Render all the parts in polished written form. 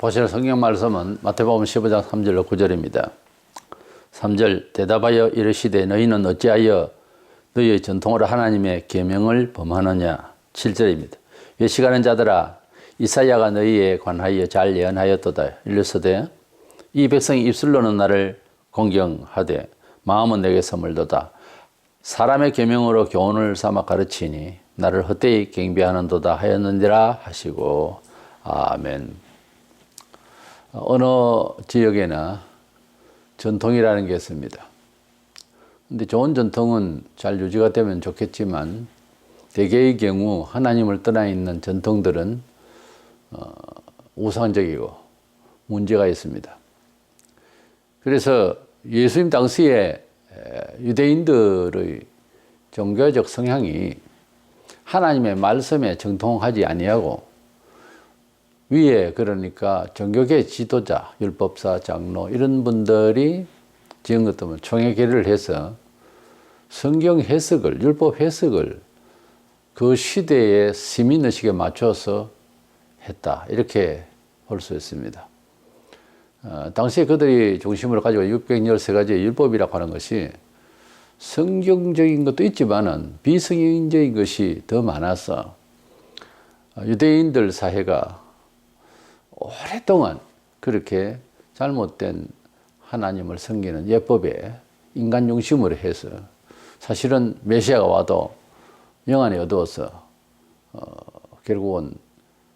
보실 성경 말씀은 마태복음 15장 3절로 9절입니다. 3절 대답하여 이르시되 너희는 어찌하여 너희의 전통으로 하나님의 계명을 범하느냐. 7절입니다. 외식하는 자들아 이사야가 너희에 관하여 잘 예언하였도다. 일러서되 이 백성이 입술로는 나를 공경하되 마음은 내게서 멀도다. 사람의 계명으로 교훈을 삼아 가르치니 나를 헛되이 경배하는도다 하였느니라 하시고 아멘. 어느 지역에나 전통이라는 게 있습니다. 근데 좋은 전통은 잘 유지가 되면 좋겠지만 대개의 경우 하나님을 떠나 있는 전통들은 우상적이고 문제가 있습니다. 그래서 예수님 당시에 유대인들의 종교적 성향이 하나님의 말씀에 정통하지 아니하고 위에 그러니까 종교계 지도자, 율법사, 장로 이런 분들이 지은 것도 총회 결의를 해서 성경 해석을, 율법 해석을 그 시대의 시민의식에 맞춰서 했다. 이렇게 볼 수 있습니다. 당시에 그들이 중심으로 가지고 613가지의 율법이라고 하는 것이 성경적인 것도 있지만은 비성경적인 것이 더 많아서 유대인들 사회가 오랫동안 그렇게 잘못된 하나님을 섬기는 예법에 인간 중심으로 해서 사실은 메시아가 와도 영안이 어두워서 결국은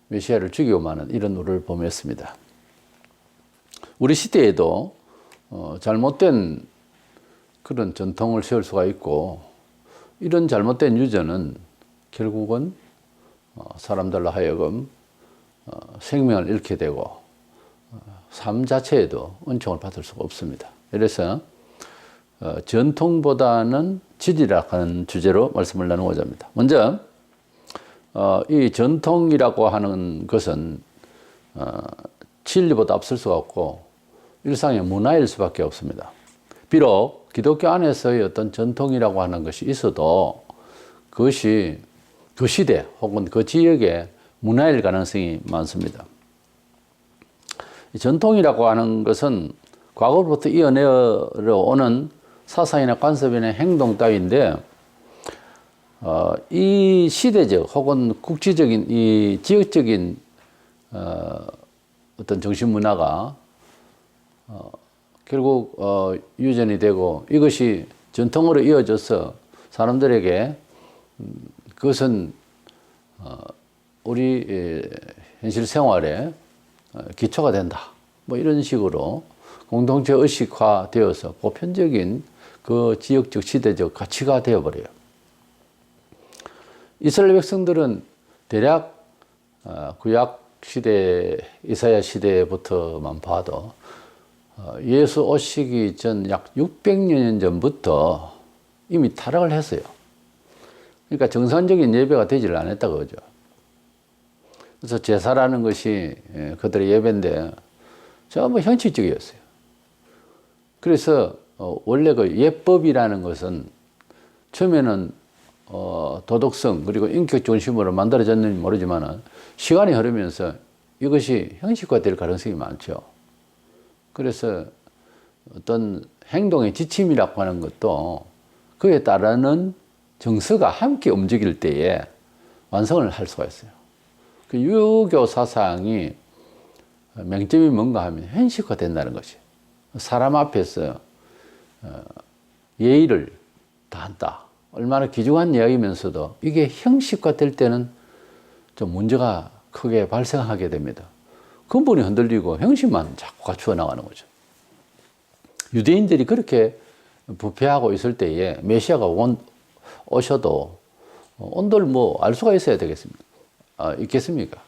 메시아를 죽이고 마는 이런 우를 범했습니다. 우리 시대에도 잘못된 그런 전통을 세울 수가 있고 이런 잘못된 유전은 결국은 사람들로 하여금 생명을 잃게 되고 삶 자체에도 은총을 받을 수가 없습니다. 그래서 전통보다는 진리라고 하는 주제로 말씀을 나누고자 합니다. 먼저 이 전통이라고 하는 것은 진리보다 앞설 수가 없고 일상의 문화일 수밖에 없습니다. 비록 기독교 안에서의 어떤 전통이라고 하는 것이 있어도 그것이 그 시대 혹은 그 지역의 문화일 가능성이 많습니다. 전통이라고 하는 것은 과거로부터 이어내어 오는 사상이나 관습이나 행동 따위인데 이 시대적 혹은 국지적인 이 지역적인 어떤 정신 문화가 결국 유전이 되고 이것이 전통으로 이어져서 사람들에게 그것은 우리 현실 생활에 기초가 된다. 뭐 이런 식으로 공동체 의식화 되어서 보편적인 그 지역적 시대적 가치가 되어버려요. 이스라엘 백성들은 대략 구약 시대, 이사야 시대부터만 봐도 예수 오시기 전 약 600년 전부터 이미 타락을 했어요. 그러니까 정상적인 예배가 되지를 않았다 그거죠. 그래서 제사라는 것이 그들의 예배인데 전부 형식적이었어요. 그래서 원래 그 예법이라는 것은 처음에는 도덕성 그리고 인격 중심으로 만들어졌는지 모르지만 시간이 흐르면서 이것이 형식화될 가능성이 많죠. 그래서 어떤 행동의 지침이라고 하는 것도 그에 따르는 정서가 함께 움직일 때에 완성을 할 수가 있어요. 그 유교 사상이 맹점이 뭔가 하면 현실화된다는 것이 사람 앞에서 예의를 다한다. 얼마나 귀중한 이야기면서도 이게 형식화될 때는 좀 문제가 크게 발생하게 됩니다. 근본이 흔들리고 형식만 자꾸 갖추어 나가는 거죠. 유대인들이 그렇게 부패하고 있을 때에 메시아가 오셔도 온들 뭐 알 수가 있어야 되겠습니까? 있겠습니까?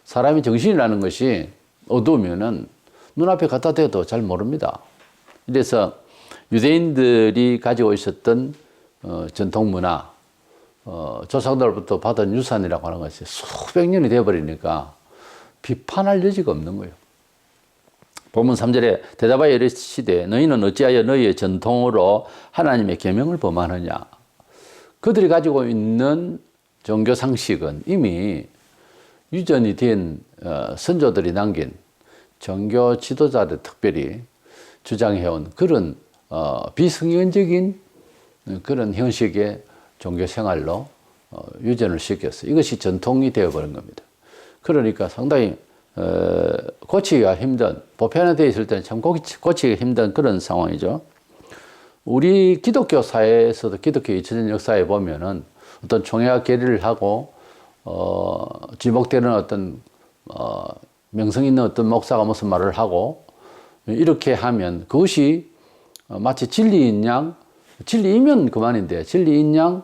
사람이 정신이라는 것이 어두우면은 눈앞에 갖다 대도 잘 모릅니다. 그래서 유대인들이 가지고 있었던 전통 문화, 조상들로부터 받은 유산이라고 하는 것이 수백 년이 되어버리니까 비판할 여지가 없는 거예요. 본문 3절에 대답하여 이르시되 너희는 어찌하여 너희의 전통으로 하나님의 계명을 범하느냐. 그들이 가지고 있는 종교 상식은 이미 유전이 된 선조들이 남긴 종교 지도자들 특별히 주장해온 그런 비성경적인 그런 형식의 종교 생활로 유전을 시켰어요. 이것이 전통이 되어버린 겁니다. 그러니까 상당히 고치기가 힘든, 보편화되어 있을 때는 참 고치기가 힘든 그런 상황이죠. 우리 기독교 사회에서도 기독교 2000년 역사에 보면은 어떤 총회와 계리를 하고 지목되는 어떤 명성 있는 어떤 목사가 무슨 말을 하고 이렇게 하면 그것이 마치 진리인 양, 진리이면 그만인데 진리인 양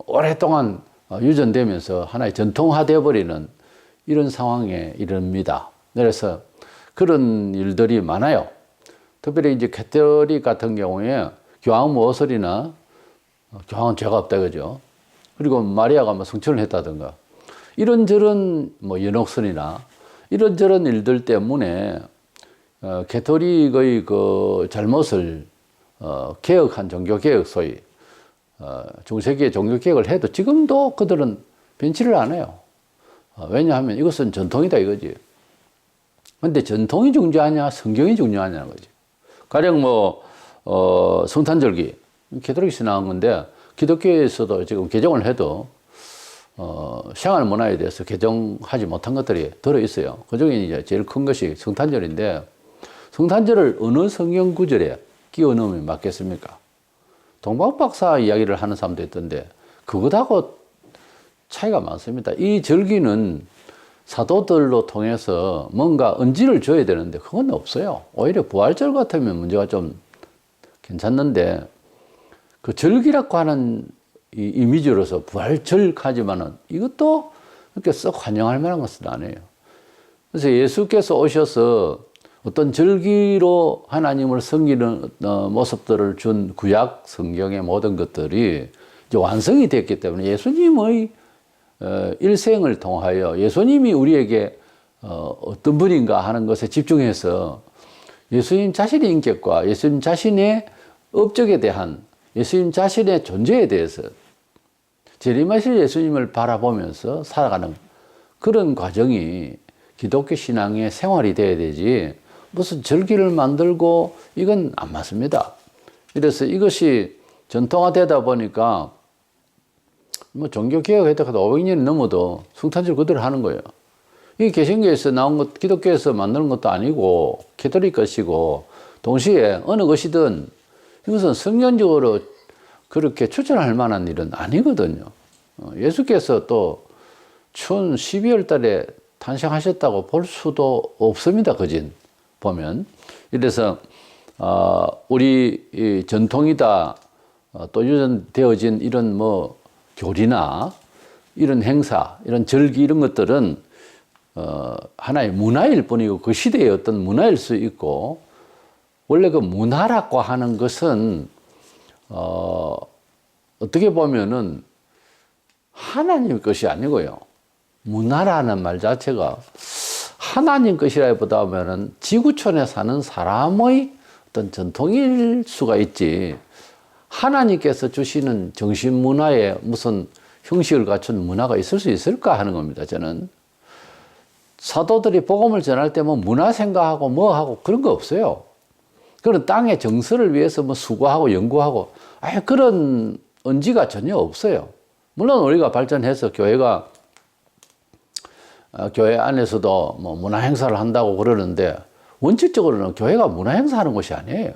오랫동안 유전되면서 하나의 전통화되어 버리는 이런 상황에 이릅니다. 그래서 그런 일들이 많아요. 특별히 이제 캐톨릭 같은 경우에 교황 모설이나 교황은 죄가 없다 그죠. 그리고 마리아가 뭐 성천을 했다든가 이런저런 뭐 연옥선이나 이런저런 일들 때문에 캐톨릭의 그 잘못을 개혁한 종교개혁 소위 중세기의 종교개혁을 해도 지금도 그들은 변치를 안 해요. 왜냐하면 이것은 전통이다 이거지. 근데 전통이 중요하냐 성경이 중요하냐는 거지. 가령 뭐 성탄절기 캐톨릭에서 나온 건데 기독교에서도 지금 개정을 해도 생활 문화에 대해서 개정하지 못한 것들이 들어있어요. 그 중에 이제 제일 큰 것이 성탄절인데 성탄절을 어느 성경 구절에 끼워 넣으면 맞겠습니까? 동방박사 이야기를 하는 사람도 있던데 그것하고 차이가 많습니다. 이 절기는 사도들로 통해서 뭔가 언지를 줘야 되는데 그건 없어요. 오히려 부활절 같으면 문제가 좀 괜찮는데 그 절기라고 하는 이 이미지로서 부활절까지만은 이것도 그렇게 썩 환영할 만한 것은 아니에요. 그래서 예수께서 오셔서 어떤 절기로 하나님을 섬기는 모습들을 준 구약 성경의 모든 것들이 이제 완성이 됐기 때문에 예수님의 일생을 통하여 예수님이 우리에게 어떤 분인가 하는 것에 집중해서 예수님 자신의 인격과 예수님 자신의 업적에 대한 예수님 자신의 존재에 대해서 재림하실 예수님을 바라보면서 살아가는 그런 과정이 기독교 신앙의 생활이 돼야 되지 무슨 절기를 만들고 이건 안 맞습니다. 그래서 이것이 전통화되다 보니까 뭐 종교개혁했다 해도 500년이 넘어도 성탄절 그대로 하는 거예요. 이게 개신교에서 나온 것, 기독교에서 만드는 것도 아니고 캐톨릭 것이고 동시에 어느 것이든 이것은 성경적으로 그렇게 추천할 만한 일은 아니거든요. 예수께서 또 추운 12월 달에 탄생하셨다고 볼 수도 없습니다. 그진 보면. 이래서 우리 이 전통이다 또 유전되어진 이런 뭐 교리나 이런 행사, 이런 절기 이런 것들은 하나의 문화일 뿐이고 그 시대의 어떤 문화일 수 있고 원래 그 문화라고 하는 것은 어떻게 보면은 하나님 것이 아니고요. 문화라는 말 자체가 하나님 것이라기보다는 지구촌에 사는 사람의 어떤 전통일 수가 있지. 하나님께서 주시는 정신문화에 무슨 형식을 갖춘 문화가 있을 수 있을까 하는 겁니다. 저는 사도들이 복음을 전할 때 뭐 문화 생각하고 뭐 하고 그런 거 없어요. 그런 땅의 정서를 위해서 뭐 수고하고 연구하고 그런 언지가 전혀 없어요. 물론 우리가 발전해서 교회가 교회 안에서도 뭐 문화 행사를 한다고 그러는데 원칙적으로는 교회가 문화 행사하는 것이 아니에요.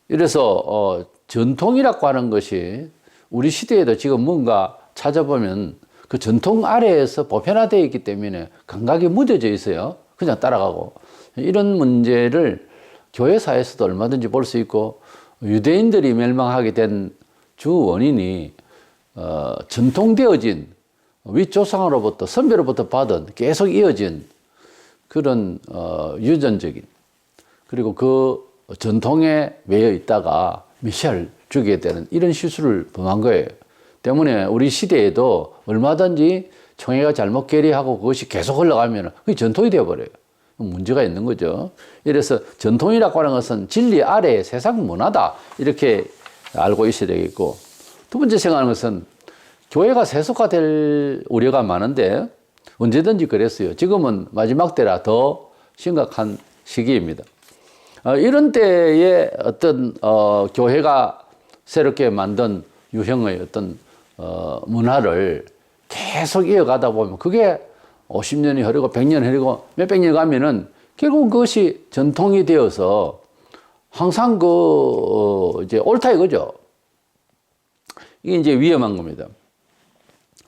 이래서 전통이라고 하는 것이 우리 시대에도 지금 뭔가 찾아보면 그 전통 아래에서 보편화되어 있기 때문에 감각이 무뎌져 있어요. 그냥 따라가고. 이런 문제를 교회사에서도 얼마든지 볼 수 있고 유대인들이 멸망하게 된 주 원인이 전통되어진 윗조상으로부터 선배로부터 받은 계속 이어진 그런 유전적인 그리고 그 전통에 매여 있다가 메시아를 죽이게 되는 이런 실수를 범한 거예요. 때문에 우리 시대에도 얼마든지 총회가 잘못 계리하고 그것이 계속 흘러가면 그게 전통이 되어버려요. 문제가 있는 거죠. 이래서 전통이라고 하는 것은 진리 아래의 세상 문화다 이렇게 알고 있어야 되겠고 두 번째 생각하는 것은 교회가 세속화될 우려가 많은데 언제든지 그랬어요. 지금은 마지막 때라 더 심각한 시기입니다. 이런 때에 어떤 교회가 새롭게 만든 유형의 어떤 문화를 계속 이어가다 보면 그게 50년이 흐르고 100년이 흐르고 몇백 년 가면은 결국 그것이 전통이 되어서 항상 이제 옳다 이거죠. 이게 이제 위험한 겁니다.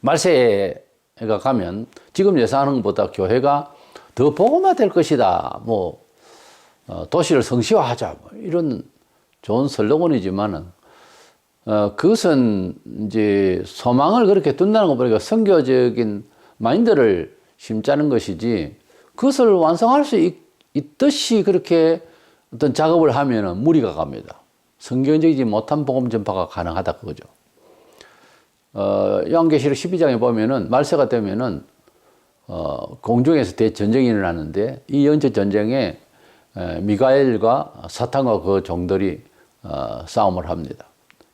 말세가 가면 지금 예상하는 것보다 교회가 더 복음화될 것이다. 뭐 도시를 성시화하자. 뭐 이런 좋은 슬로건이지만은 그것은 이제 소망을 그렇게 둔다는 거 보니까 선교적인 마인드를 심자는 것이지 그것을 완성할 수 있듯이 그렇게 어떤 작업을 하면은 무리가 갑니다. 성경적이지 못한 복음 전파가 가능하다 그거죠. 요한계시록 12장에 보면은 말세가 되면은 공중에서 대전쟁이 일어나는데 이 영적 전쟁에 미가엘과 사탄과 그 종들이 싸움을 합니다.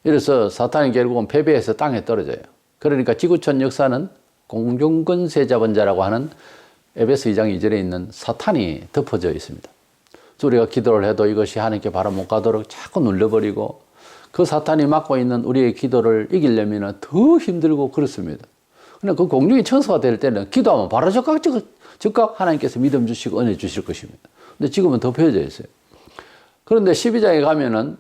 이래서 사탄이 결국은 패배해서 땅에 떨어져요. 그러니까 지구촌 역사는 공중권세 잡은 자라고 하는 에베소 2장 2절에 있는 사탄이 덮어져 있습니다. 그래서 우리가 기도를 해도 이것이 하나님께 바로 못 가도록 자꾸 눌러버리고 그 사탄이 막고 있는 우리의 기도를 이기려면 더 힘들고 그렇습니다. 그런데 그 공중이 천사가 될 때는 기도하면 바로 즉각 하나님께서 믿음 주시고 은혜 주실 것입니다. 근데 지금은 덮여져 있어요. 그런데 12장에 가면은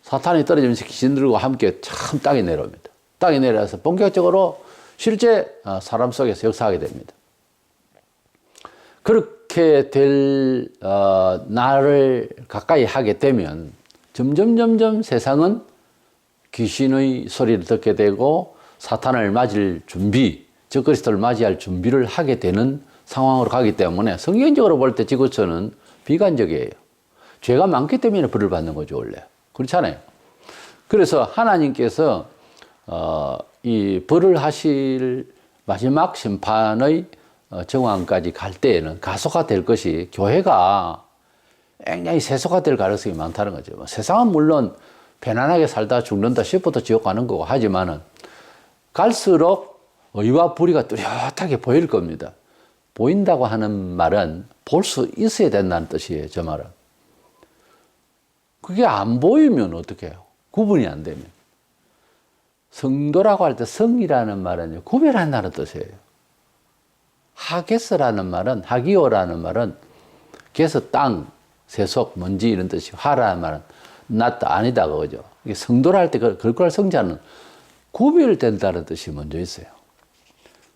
사탄이 떨어지면서 귀신 들고 함께 참 땅에 내려옵니다. 땅에 내려와서 본격적으로 실제 사람 속에서 역사하게 됩니다. 그렇게 될 날을 가까이 하게 되면 점점 세상은 귀신의 소리를 듣게 되고 사탄을 맞을 준비, 적그리스도를 맞이할 준비를 하게 되는 상황으로 가기 때문에 성경적으로 볼 때 지구촌은 비관적이에요. 죄가 많기 때문에 벌을 받는 거죠, 원래. 그렇잖아요. 그래서 하나님께서 이 벌을 하실 마지막 심판의 정황까지 갈 때에는 가소화될 것이 교회가 굉장히 세속화될 가능성이 많다는 거죠. 세상은 물론 편안하게 살다 죽는다 싶어도 지옥 가는 거고 하지만은 갈수록 의와 불의가 뚜렷하게 보일 겁니다. 보인다고 하는 말은 볼 수 있어야 된다는 뜻이에요, 저 말은. 그게 안 보이면 어떻게 해요? 구분이 안 되면. 성도라고 할 때 성이라는 말은 구별한다는 뜻이에요. 하게스라는 말은, 하기오라는 말은 게서 땅, 세속, 먼지 이런 뜻이 화라는 말은 낫다, 아니다 그거죠. 성도라 할 때 걸걸 성자는 구별된다는 뜻이 먼저 있어요.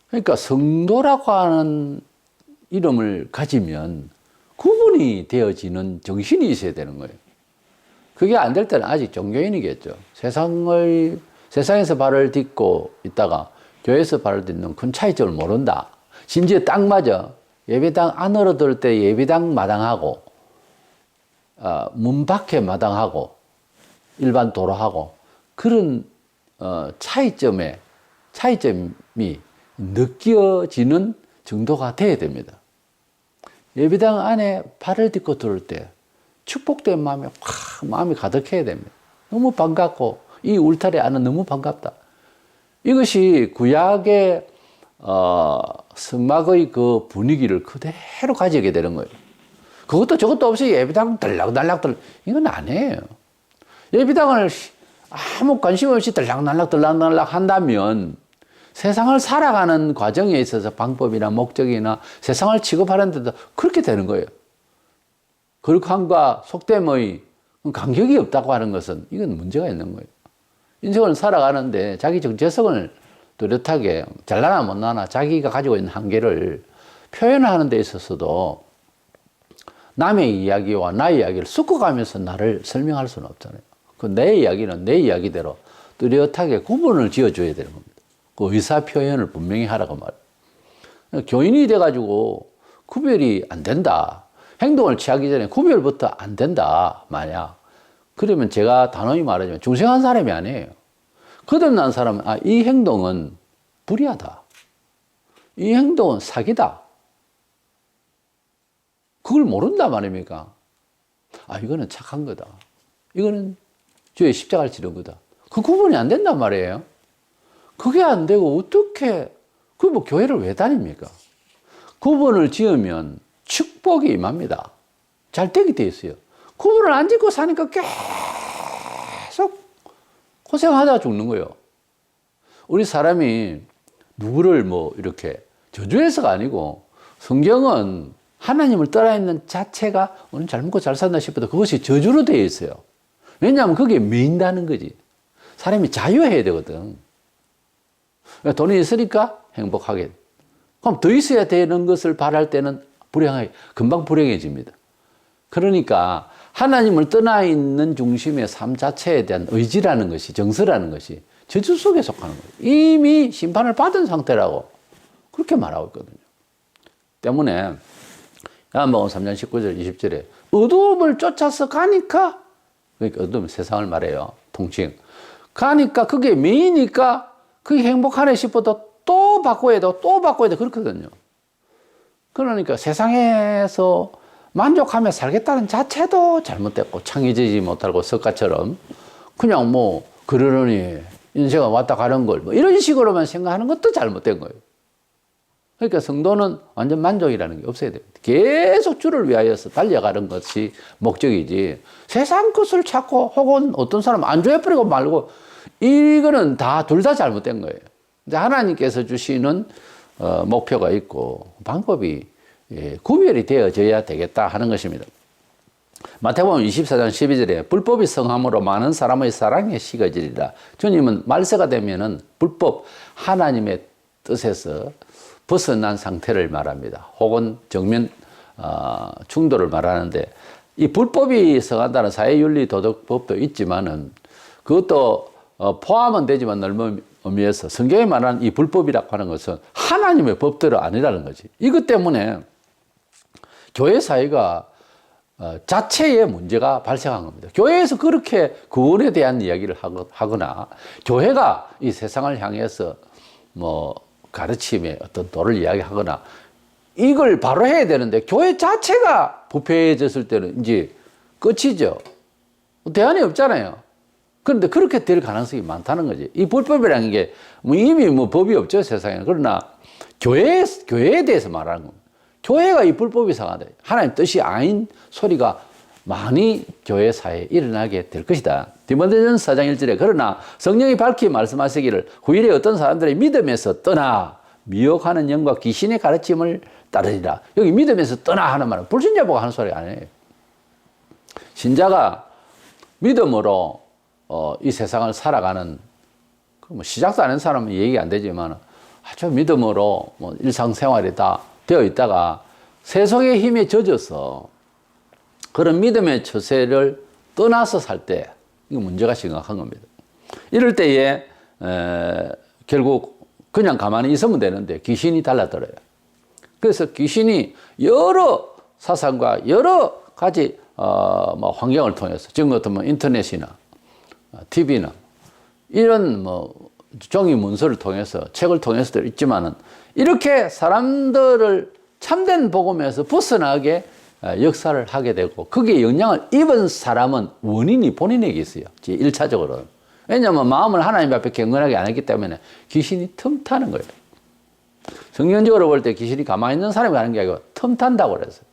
그러니까 성도라고 하는 이름을 가지면 구분이 되어지는 정신이 있어야 되는 거예요. 그게 안 될 때는 아직 종교인이겠죠. 세상에서 발을 딛고 있다가 교회에서 발을 딛는 큰 차이점을 모른다. 심지어 땅마저 예배당 안으로 들을 때 예배당 마당하고 문 밖에 마당하고 일반 도로하고 그런 차이점이 느껴지는 정도가 돼야 됩니다. 예배당 안에 발을 딛고 들을 때 축복된 마음이 가득해야 됩니다. 너무 반갑고 이 울타리 안은 너무 반갑다. 이것이 구약의 성막의 그 분위기를 그대로 가지게 되는 거예요. 그것도 저것도 없이 예배당 들락날락 이건 아니에요. 예배당을 아무 관심 없이 들락날락 한다면 세상을 살아가는 과정에 있어서 방법이나 목적이나 세상을 취급하는 데도 그렇게 되는 거예요. 거룩함과 속됨의 간격이 없다고 하는 것은 이건 문제가 있는 거예요. 인생을 살아가는데 자기 정체성을 뚜렷하게 잘나나 못나나 자기가 가지고 있는 한계를 표현하는 데 있어서도 남의 이야기와 나의 이야기를 섞어가면서 나를 설명할 수는 없잖아요. 그 내 이야기는 내 이야기대로 뚜렷하게 구분을 지어줘야 되는 겁니다. 그 의사 표현을 분명히 하라고 말이에요. 교인이 돼가지고 구별이 안 된다. 행동을 취하기 전에 구별부터 안 된다. 만약 그러면 제가 단호히 말하자면 중생한 사람이 아니에요. 거듭난 사람은 이 행동은 불의하다. 이 행동은 사기다. 그걸 모른다 말입니까? 이거는 착한 거다. 이거는 주의 십자가를 지른 거다. 그 구분이 안 된단 말이에요. 그게 안 되고 어떻게 그 뭐 교회를 왜 다닙니까? 구분을 지으면 축복이 임합니다. 잘 되게 돼 있어요. 구분을 안 짓고 사니까 계속 고생하다가 죽는 거예요. 우리 사람이 누구를 뭐 이렇게 저주해서가 아니고 성경은 하나님을 떠나 있는 자체가 오늘 잘 먹고 잘 산다 싶어도 그것이 저주로 되어 있어요. 왜냐하면 그게 메인다는 거지. 사람이 자유해야 되거든. 돈이 있으니까 행복하게. 그럼 더 있어야 되는 것을 바랄 때는 불행하게, 금방 불행해집니다. 그러니까 하나님을 떠나 있는 중심의 삶 자체에 대한 의지라는 것이, 정서라는 것이 저주 속에 속하는 거예요. 이미 심판을 받은 상태라고 그렇게 말하고 있거든요. 때문에 야한복음 3장 19절 20절에 어두움을 쫓아서 가니까, 그러니까 어두움 세상을 말해요. 통칭. 가니까 그게 메이니까 그게 행복하네 싶어도 또 바꿔야 돼, 또 바꿔야 돼. 그렇거든요. 그러니까 세상에서 만족하며 살겠다는 자체도 잘못됐고, 창의적이지 못하고 석가처럼 그냥 뭐 그러려니 인생은 왔다 가는 걸 뭐 이런 식으로만 생각하는 것도 잘못된 거예요. 그러니까 성도는 완전 만족이라는 게 없어야 돼요. 계속 주를 위하여서 달려가는 것이 목적이지, 세상 것을 찾고 혹은 어떤 사람 안 좋아해버리고 말고, 이거는 다 둘 다 잘못된 거예요. 하나님께서 주시는 목표가 있고 방법이 구별이 되어져야 되겠다 하는 것입니다. 마태복음 24장 12절에 불법이 성함으로 많은 사람의 사랑이 식어지리라. 주님은 말세가 되면은 불법, 하나님의 뜻에서 벗어난 상태를 말합니다. 혹은 정면 충돌을 말하는데, 이 불법이 성한다는 사회윤리 도덕법도 있지만은 그것도 포함은 되지만 넓은 의미에서 성경에 말하는 이 불법이라고 하는 것은 하나님의 법대로 아니라는 거지. 이것 때문에 교회 사회가 자체에 문제가 발생한 겁니다. 교회에서 그렇게 구원에 대한 이야기를 하거나 교회가 이 세상을 향해서 뭐 가르침의 어떤 도를 이야기하거나 이걸 바로 해야 되는데, 교회 자체가 부패해졌을 때는 이제 끝이죠. 대안이 없잖아요. 그런데 그렇게 될 가능성이 많다는 거지. 이 불법이라는 게 뭐 이미 뭐 법이 없죠, 세상에는. 그러나 교회에 대해서 말하는 겁니다. 교회가 이 불법이 상하다, 하나님 뜻이 아닌 소리가 많이 교회 사회에 일어나게 될 것이다. 디모데전서 4장 1절에 그러나 성령이 밝히 말씀하시기를 후일에 어떤 사람들의 믿음에서 떠나 미혹하는 영과 귀신의 가르침을 따르리라. 여기 믿음에서 떠나 하는 말은 불신자 보고 하는 소리가 아니에요. 신자가 믿음으로 이 세상을 살아가는, 뭐 시작도 안 한 사람은 얘기 안 되지만 아주 믿음으로 뭐 일상생활이 다 되어 있다가 세속의 힘에 젖어서 그런 믿음의 처세를 떠나서 살 때 이거 문제가 심각한 겁니다. 이럴 때에 결국 그냥 가만히 있으면 되는데 귀신이 달라들어요. 그래서 귀신이 여러 사상과 여러 가지 뭐 환경을 통해서, 지금 같으면 인터넷이나 TV나 이런 뭐 종이 문서를 통해서, 책을 통해서도 있지만은 이렇게 사람들을 참된 복음에서 벗어나게 역사를 하게 되고, 거기에 영향을 입은 사람은 원인이 본인에게 있어요. 1차적으로. 왜냐하면 마음을 하나님 앞에 경건하게 안 했기 때문에 귀신이 틈타는 거예요. 성경적으로 볼 때 귀신이 가만히 있는 사람이 가는 게 아니고 틈탄다고 그랬어요.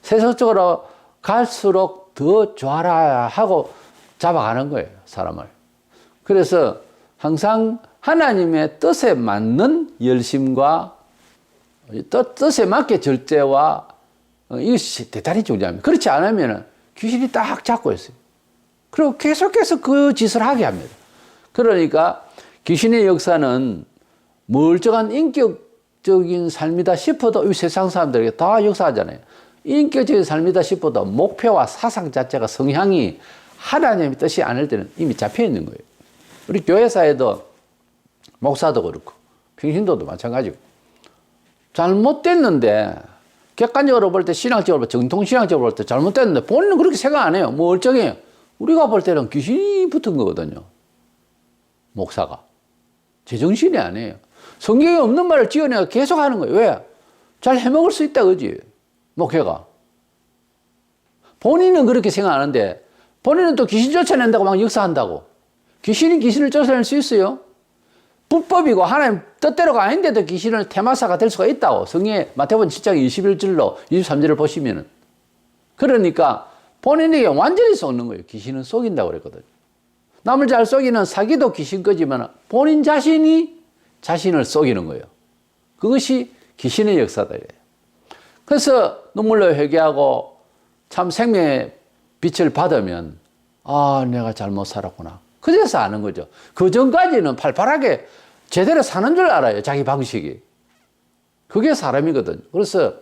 세속적으로 갈수록 더 좋아라 하고 잡아가는 거예요, 사람을. 그래서 항상 하나님의 뜻에 맞는 열심과 뜻에 맞게 절제와 이것이 대단히 중요합니다. 그렇지 않으면 귀신이 딱 잡고 있어요. 그리고 계속해서 그 짓을 하게 합니다. 그러니까 귀신의 역사는 멀쩡한 인격적인 삶이다 싶어도 이 세상 사람들에게 다 역사하잖아요. 인격적인 삶이다 싶어도 목표와 사상 자체가, 성향이 하나님의 뜻이 아닐 때는 이미 잡혀 있는 거예요. 우리 교회사에도 목사도 그렇고 평신도도 마찬가지고, 잘못됐는데 객관적으로 볼 때, 신앙적으로 볼 때, 정통신앙적으로 볼 때 잘못됐는데 본인은 그렇게 생각 안 해요. 뭐 멀쩡해요. 우리가 볼 때는 귀신이 붙은 거거든요. 목사가 제정신이 아니에요. 성경에 없는 말을 지어내가 계속 하는 거예요. 왜? 잘 해먹을 수 있다 그지, 목회가. 본인은 그렇게 생각하는데 본인은 또 귀신 쫓아낸다고 막 역사한다고. 귀신이 귀신을 쫓아낼 수 있어요? 불법이고 하나님 뜻대로가 아닌데도 귀신은 테마사가 될 수가 있다고. 성경에 마태복음 7장 21절로 23절을 보시면은. 그러니까 본인에게 완전히 속는 거예요. 귀신은 속인다고 그랬거든요. 남을 잘 속이는 사기도 귀신 거지만 본인 자신이 자신을 속이는 거예요. 그것이 귀신의 역사다. 그래서 눈물로 회개하고 참 생명의 빛을 받으면 아, 내가 잘못 살았구나. 그래서 아는 거죠. 그 전까지는 팔팔하게 제대로 사는 줄 알아요. 자기 방식이. 그게 사람이거든요. 그래서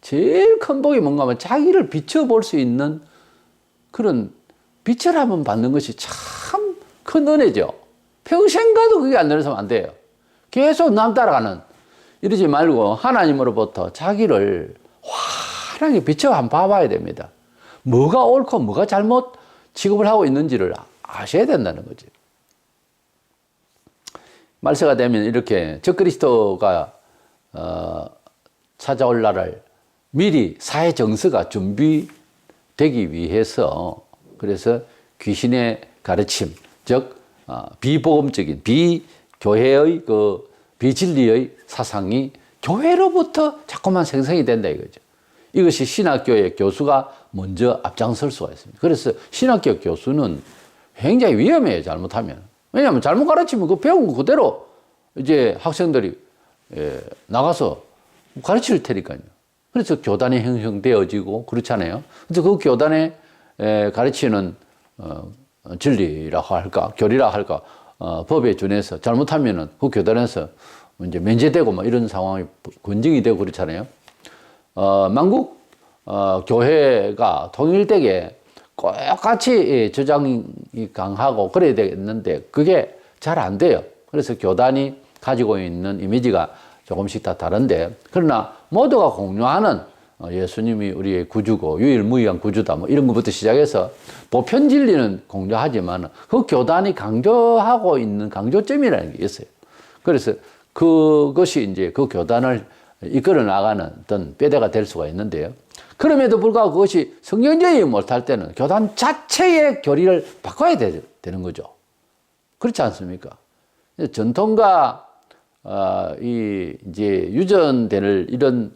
제일 큰 복이 뭔가 하면 자기를 비춰볼 수 있는 그런 빛을 한번 받는 것이 참 큰 은혜죠. 평생 가도 그게 안 되면 안 돼요. 계속 남 따라가는 이러지 말고 하나님으로부터 자기를 환하게 비춰 한번 봐봐야 됩니다. 뭐가 옳고 뭐가 잘못 취급을 하고 있는지를 아셔야 된다는 거지. 말세가 되면 이렇게 적그리스도가 찾아올 날을 미리 사회 정서가 준비되기 위해서 그래서 귀신의 가르침, 즉 비복음적인 비교회의 그 비진리의 사상이 교회로부터 자꾸만 생성이 된다 이거죠. 이것이 신학교의 교수가 먼저 앞장설 수가 있습니다. 그래서 신학교 교수는 굉장히 위험해요, 잘못하면. 왜냐하면 잘못 가르치면 그 배운 거 그대로 이제 학생들이 나가서 가르칠 테니까요. 그래서 교단이 형성되어지고 그렇잖아요. 그래서 그 교단에 가르치는 진리라고 할까, 교리라 할까, 법에 준해서 잘못하면은 그 교단에서 이제 면제되고 뭐 이런 상황이 권증이 되고 그렇잖아요. 만국 교회가 통일되게 똑같이 주장이 강하고 그래야 되겠는데 그게 잘 안 돼요. 그래서 교단이 가지고 있는 이미지가 조금씩 다 다른데 그러나 모두가 공유하는 예수님이 우리의 구주고 유일무이한 구주다 뭐 이런 것부터 시작해서 보편 진리는 공유하지만 그 교단이 강조하고 있는 강조점이라는 게 있어요. 그래서 그것이 이제 그 교단을 이끌어 나가는 어떤 뼈대가 될 수가 있는데요. 그럼에도 불구하고 그것이 성경적이지 못할 때는 교단 자체의 교리를 바꿔야 되는 거죠. 그렇지 않습니까? 전통과 이제 유전될 이런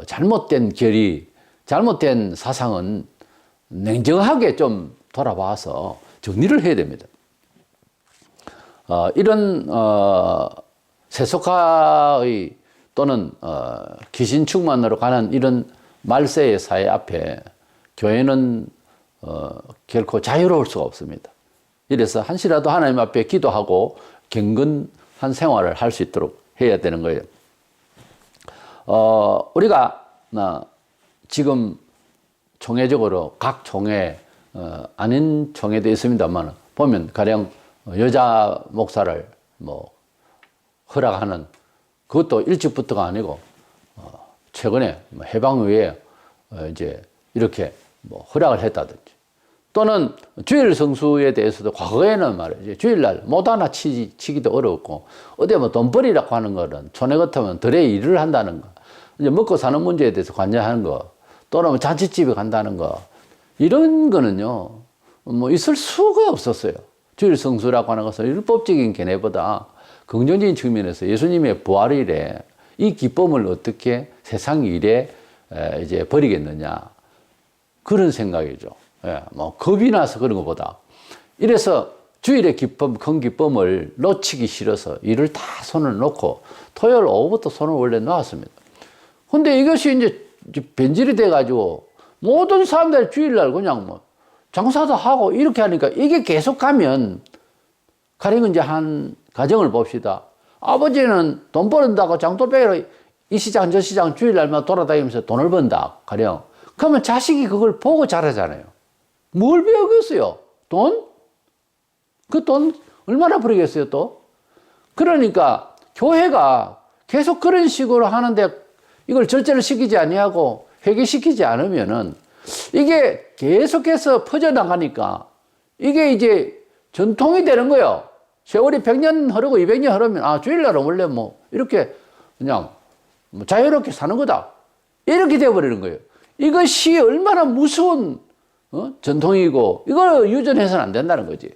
잘못된 결의, 잘못된 사상은 냉정하게 좀 돌아봐서 정리를 해야 됩니다. 이런 세속화의 또는 귀신 충만으로 가는 이런 말세의 사회 앞에 교회는 결코 자유로울 수가 없습니다. 이래서 한시라도 하나님 앞에 기도하고 경건한 생활을 할 수 있도록 해야 되는 거예요. 우리가 지금 총회적으로 각 총회 아닌 총회도 있습니다만 보면 가령 여자 목사를 뭐 허락하는 그것도 일찍부터가 아니고 최근에 해방의회에 이제 이렇게 뭐 허락을 했다든지 또는 주일 성수에 대해서도 과거에는 말이죠. 주일날 못 하나 치기도 어렵고 어디 뭐 돈벌이라고 하는 거는 촌에 같으면 덜에 일을 한다는 거 이제 먹고 사는 문제에 대해서 관여하는 거 또는 뭐 잔치집에 간다는 거 이런 거는요 뭐 있을 수가 없었어요. 주일 성수라고 하는 것은 율법적인 견해보다 긍정적인 측면에서 예수님의 부활일에 이 기쁨을 어떻게 세상 일에 이제 버리겠느냐 그런 생각이죠. 예, 뭐 겁이 나서 그런 것보다 이래서 주일의 기쁨, 큰 기쁨을 놓치기 싫어서 일을 다 손을 놓고 토요일 오후부터 손을 원래 놓았습니다. 근데 이것이 이제 변질이 돼가지고 모든 사람들이 주일날 그냥 뭐 장사도 하고 이렇게 하니까 이게 계속 가면 가령 이제 한 가정을 봅시다. 아버지는 돈 버는다고 장돌배기로 이 시장 저 시장 주일날만 돌아다니면서 돈을 번다 가령 그러면 자식이 그걸 보고 자라잖아요. 뭘 배우겠어요? 돈? 그 돈 얼마나 버리겠어요 또? 그러니까 교회가 계속 그런 식으로 하는데 이걸 절제를 시키지 아니하고 회개시키지 않으면은 이게 계속해서 퍼져나가니까 이게 이제 전통이 되는 거예요. 세월이 100년 흐르고 200년 흐르면 아 주일날은 원래 뭐 이렇게 그냥 뭐 자유롭게 사는 거다 이렇게 되어버리는 거예요. 이것이 얼마나 무서운 전통이고 이걸 유전해서는 안 된다는 거지.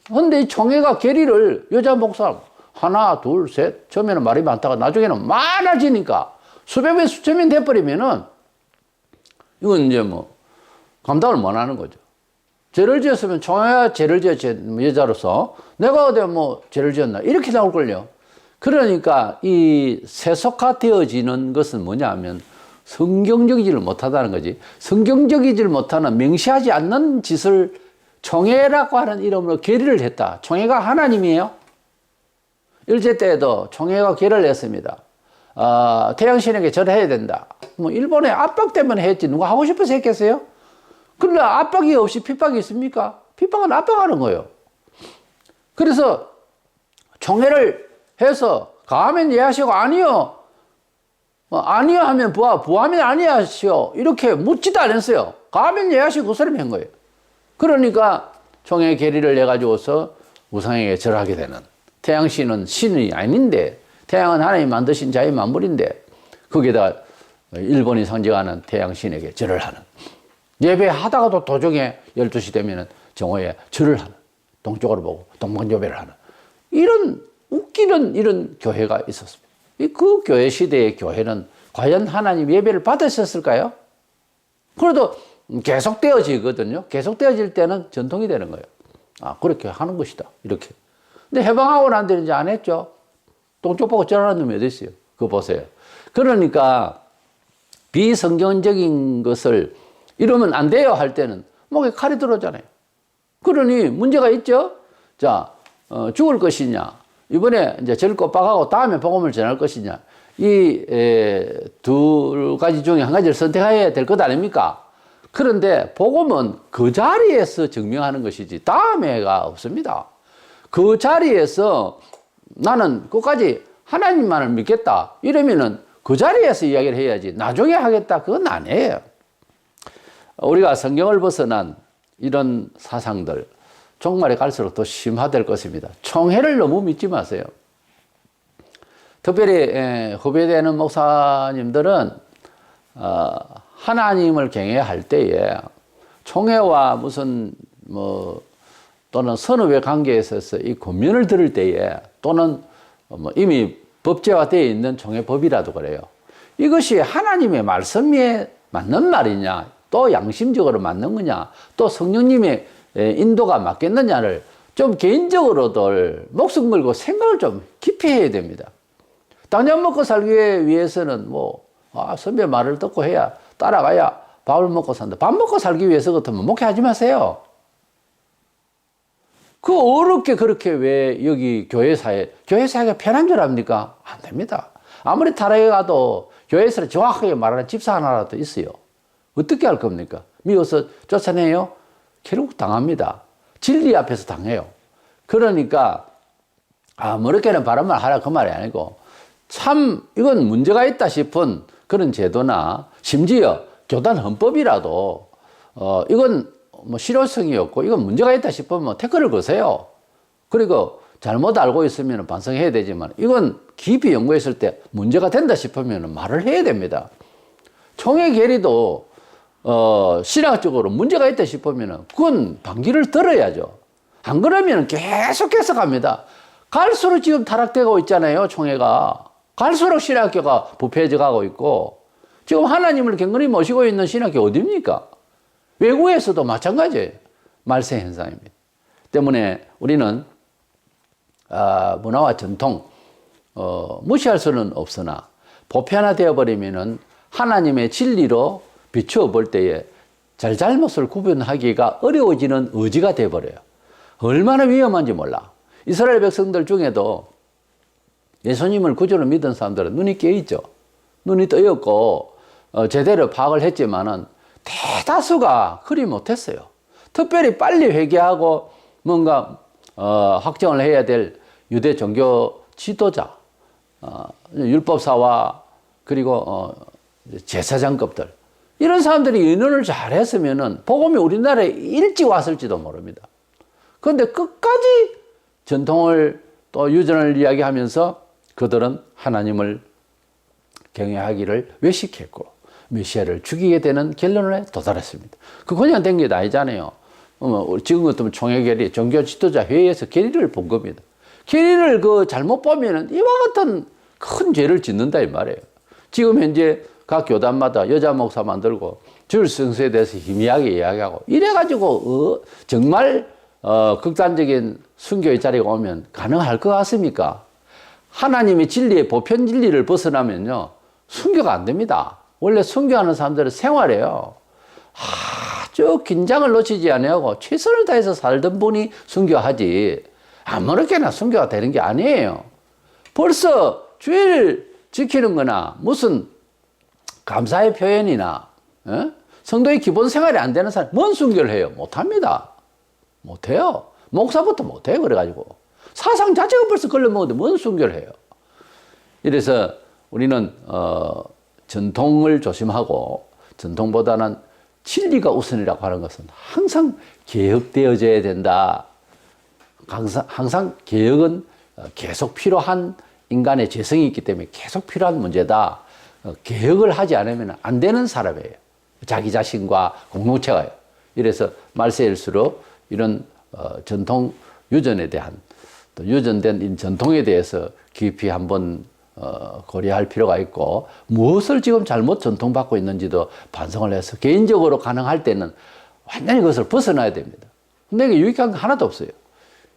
그런데 이 총회가 계리를 여자 목사 하나, 둘, 셋. 처음에는 말이 많다가 나중에는 많아지니까 수백 명, 수천 명 돼버리면은 이건 이제 뭐 감당을 못 하는 거죠. 죄를 지었으면 총회가 죄를 지었지, 여자로서. 내가 어디 뭐 죄를 지었나. 이렇게 나올걸요. 그러니까 이 세속화되어지는 것은 뭐냐 하면 성경적이지를 못하다는 거지. 성경적이지를 못하는 명시하지 않는 짓을 총회라고 하는 이름으로 계리를 했다. 총회가 하나님이에요. 일제 때에도 총회가 계를 했습니다. 태양신에게 절해야 된다. 뭐 일본의 압박 때문에 했지 누가 하고 싶어서 했겠어요? 그런데 압박이 없이 핍박이 있습니까? 핍박은 압박하는 거예요. 그래서 총회를 해서 가면 예하시고 아니요. 아니요 하면 부하면 아니하시오. 이렇게 묻지도 않았어요. 가면 예하시고 그 소리 한 거예요. 그러니까 총회 계리를 해가지고서 우상에게 절하게 되는. 태양신은 신이 아닌데 태양은 하나님 만드신 자의 만물인데 거기에다 일본이 상징하는 태양신에게 절을 하는. 예배하다가도 도중에 12시 되면 정오에 절을 하는. 동쪽으로 보고 동방요배를 하는. 이런 웃기는 이런 교회가 있었습니다. 그 교회 시대의 교회는 과연 하나님 예배를 받으셨을까요? 그래도 계속되어지거든요. 계속되어질 때는 전통이 되는 거예요. 그렇게 하는 것이다. 이렇게. 근데 해방하고 난 뒤는 이제 안 했죠. 동쪽 보고 절하는 놈이 어디 있어요? 그거 보세요. 그러니까 비성경적인 것을 이러면 안 돼요 할 때는 목에 칼이 들어오잖아요. 그러니 문제가 있죠. 자, 죽을 것이냐. 이번에 이제 절 꼬박하고 다음에 복음을 전할 것이냐. 이 두 가지 중에 한 가지를 선택해야 될 것 아닙니까? 그런데 복음은 그 자리에서 증명하는 것이지 다음에가 없습니다. 그 자리에서 나는 끝까지 하나님만을 믿겠다. 이러면은 그 자리에서 이야기를 해야지 나중에 하겠다. 그건 아니에요. 우리가 성경을 벗어난 이런 사상들 종말에 갈수록 더 심화될 것입니다. 총회를 너무 믿지 마세요. 특별히 후배되는 목사님들은 하나님을 경외할 때에 총회와 무슨 뭐 또는 선후배 관계에 있어서 이 권면을 들을 때에 또는 뭐 이미 법제화되어 있는 총회법이라도 그래요. 이것이 하나님의 말씀에 맞는 말이냐, 또 양심적으로 맞는 거냐, 또 성령님의 인도가 맞겠느냐를 좀 개인적으로들 목숨 걸고 생각을 좀 깊이 해야 됩니다. 당장 먹고 살기 위해서는 선배 말을 듣고 해야 따라가야 밥을 먹고 산다. 밥 먹고 살기 위해서 같으면 목회하지 마세요. 그 어렵게 그렇게 왜 여기 교회사회가 편한 줄 압니까? 안 됩니다. 아무리 타락에 가도 교회에서 정확하게 말하는 집사 하나라도 있어요. 어떻게 할 겁니까? 미워서 쫓아내요? 결국 당합니다. 진리 앞에서 당해요. 그러니까 아무렇게는 바른 말 하라 그 말이 아니고 참 이건 문제가 있다 싶은 그런 제도나 심지어 교단 헌법이라도 이건 뭐 실효성이 없고 이건 문제가 있다 싶으면 태클을 거세요. 그리고 잘못 알고 있으면 반성해야 되지만 이건 깊이 연구했을 때 문제가 된다 싶으면 말을 해야 됩니다. 총회 계리도 신학적으로 문제가 있다 싶으면 그건 반기를 들어야죠. 안 그러면 계속해서 갑니다. 갈수록 지금 타락되고 있잖아요. 총회가. 갈수록 신학교가 부패해져 가고 있고 지금 하나님을 경건히 모시고 있는 신학교 어디입니까? 외국에서도 마찬가지예요. 말세 현상입니다. 때문에 우리는 문화와 전통 무시할 수는 없으나 보편화되어 버리면은 하나님의 진리로 비추어 볼 때에 잘잘못을 구분하기가 어려워지는 의지가 되어버려요. 얼마나 위험한지 몰라. 이스라엘 백성들 중에도 예수님을 구주로 믿은 사람들은 눈이 깨있죠. 눈이 떠였고 제대로 파악을 했지만은 대다수가 그리 못했어요. 특별히 빨리 회개하고 뭔가 확정을 해야 될 유대 종교 지도자, 율법사와 그리고 제사장급들 이런 사람들이 의논을 잘했으면은 복음이 우리나라에 일찍 왔을지도 모릅니다. 그런데 끝까지 전통을 또 유전을 이야기하면서 그들은 하나님을 경외하기를 외식했고 메시아를 죽이게 되는 결론에 도달했습니다. 그 그냥 된 게 아니잖아요. 지금 같으면 총회결의 종교 지도자 회의에서 결의를 본 겁니다. 길이를 그 잘못 보면은 이와 같은 큰 죄를 짓는다 이 말이에요. 지금 현재 각 교단마다 여자 목사 만들고 주일 성수에 대해서 희미하게 이야기하고 이래가지고 정말 극단적인 순교의 자리가 오면 가능할 것 같습니까? 하나님의 진리의 보편 진리를 벗어나면요 순교가 안 됩니다. 원래 순교하는 사람들은 생활이에요. 아주 긴장을 놓치지 아니하고 최선을 다해서 살던 분이 순교하지 아무렇게나 순교가 되는 게 아니에요. 벌써 주일 지키는 거나 무슨 감사의 표현이나 성도의 기본 생활이 안 되는 사람 뭔 순교를 해요? 못합니다. 못해요. 목사부터 못해요. 그래가지고 사상 자체가 벌써 걸려먹는데 뭔 순교를 해요? 이래서 우리는 전통을 조심하고 전통보다는 진리가 우선이라고 하는 것은 항상 개혁되어져야 된다. 항상 개혁은 계속 필요한 인간의 재성이 있기 때문에 계속 필요한 문제다. 개혁을 하지 않으면 안 되는 사람이에요. 자기 자신과 공동체가요. 이래서 말세일수록 이런 전통 유전에 대한 또 유전된 전통에 대해서 깊이 한번 고려할 필요가 있고 무엇을 지금 잘못 전통받고 있는지도 반성을 해서 개인적으로 가능할 때는 완전히 그것을 벗어나야 됩니다. 근데 이게 유익한 거 하나도 없어요.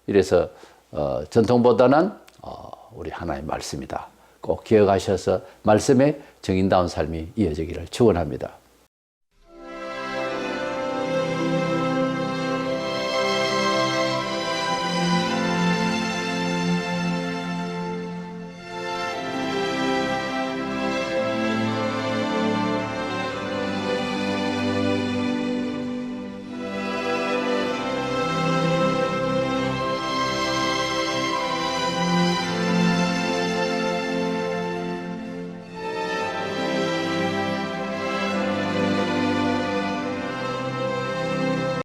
이래서 전통보다는 우리 하나의 말씀이다. 꼭 기억하셔서 말씀에 정인다운 삶이 이어지기를 축원합니다.